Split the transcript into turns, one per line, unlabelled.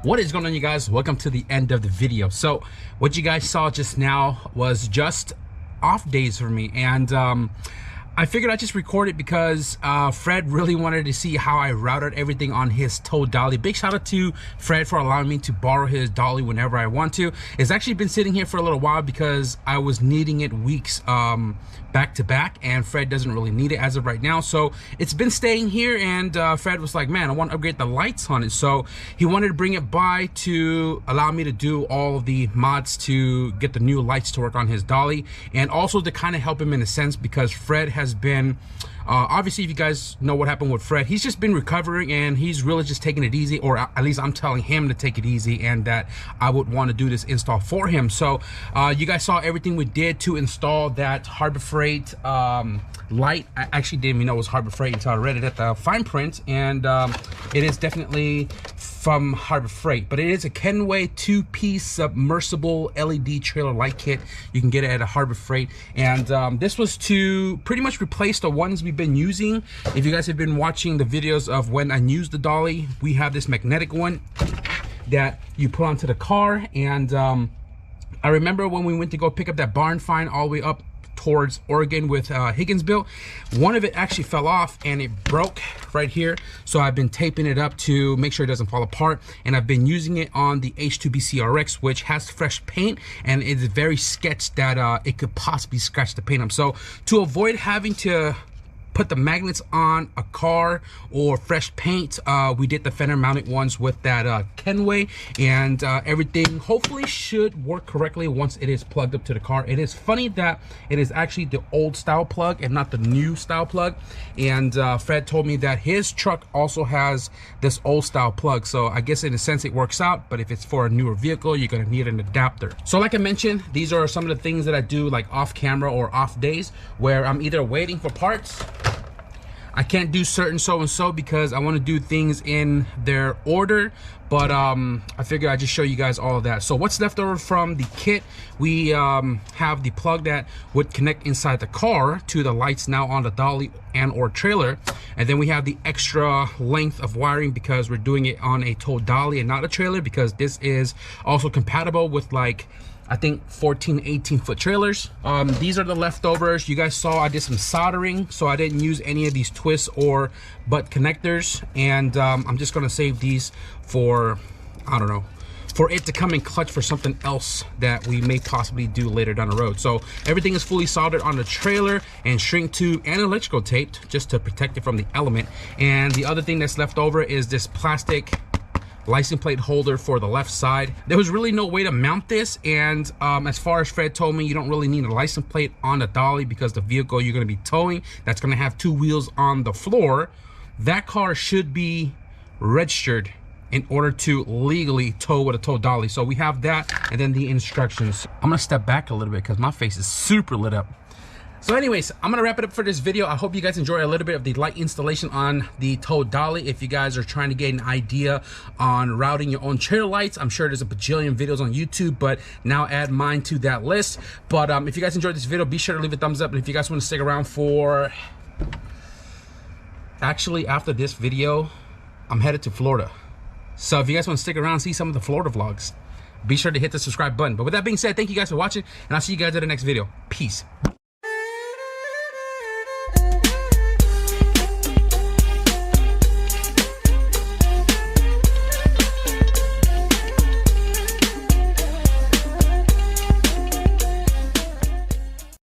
What is going on, you guys? Welcome to the end of the video. So what you guys saw just now was just off days for me, and I figured I'd just record it because Fred really wanted to see how I routed everything on his tow dolly. Big shout out to Fred for allowing me to borrow his dolly whenever I want to. It's actually been sitting here for a little while because I was needing it weeks back to back, and Fred doesn't really need it as of right now. So it's been staying here, and Fred was like, man, I want to upgrade the lights on it. So he wanted to bring it by to allow me to do all the mods to get the new lights to work on his dolly, and also to kind of help him in a sense because Fred has been obviously, if you guys know what happened with Fred, he's just been recovering and he's really just taking it easy, or at least I'm telling him to take it easy, and that I would want to do this install for him. So you guys saw everything we did to install that Harbor Freight light. I actually didn't even know it was Harbor Freight until I read it at the fine print, and it is definitely from Harbor Freight, but it is a Kenway 2-piece submersible LED trailer light kit. You can get it at a Harbor Freight, and this was to pretty much replace the ones we've been using. If you guys have been watching the videos of when I used the dolly, we have this magnetic one that you put onto the car, and I remember when we went to go pick up that barn find all the way up towards Oregon with Higginsville, one of it actually fell off and it broke right here. So I've been taping it up to make sure it doesn't fall apart, and I've been using it on the H2BC RX, which has fresh paint, and it's very sketched that it could possibly scratch the paint up. So to avoid having to put the magnets on a car or fresh paint, we did the fender mounted ones with that Kenway, and everything hopefully should work correctly once it is plugged up to the car. It is funny that it is actually the old style plug and not the new style plug, and Fred told me that his truck also has this old style plug, so I guess in a sense it works out, but if it's for a newer vehicle, you're going to need an adapter. So like I mentioned, these are some of the things that I do like off camera or off days where I'm either waiting for parts. I can't do certain so and so because I want to do things in their order, but I figured I'd just show you guys all of that. So what's left over from the kit, we have the plug that would connect inside the car to the lights now on the dolly and or trailer, and then we have the extra length of wiring because we're doing it on a tow dolly and not a trailer, because this is also compatible with like I think 14, 18 foot trailers. These are the leftovers. You guys saw I did some soldering, so I didn't use any of these twists or butt connectors, and I'm just gonna save these for, I don't know, for it to come in clutch for something else that we may possibly do later down the road. So everything is fully soldered on the trailer and shrink tube and electrical taped just to protect it from the element. And the other thing that's left over is this plastic license plate holder for the left side. There was really no way to mount this, and as far as Fred told me, you don't really need a license plate on the dolly because the vehicle you're going to be towing, that's going to have two wheels on the floor, that car should be registered in order to legally tow with a tow dolly. So we have that, and then the instructions. I'm gonna step back a little bit because my face is super lit up. So anyways, I'm gonna wrap it up for this video. I hope you guys enjoy a little bit of the light installation on the tow dolly. If you guys are trying to get an idea on routing your own trailer lights, I'm sure there's a bajillion videos on YouTube, but now add mine to that list. But if you guys enjoyed this video, be sure to leave a thumbs up. And if you guys want to stick around for, actually after this video, I'm headed to Florida. So if you guys want to stick around and see some of the Florida vlogs, be sure to hit the subscribe button. But with that being said, thank you guys for watching, and I'll see you guys in the next video. Peace.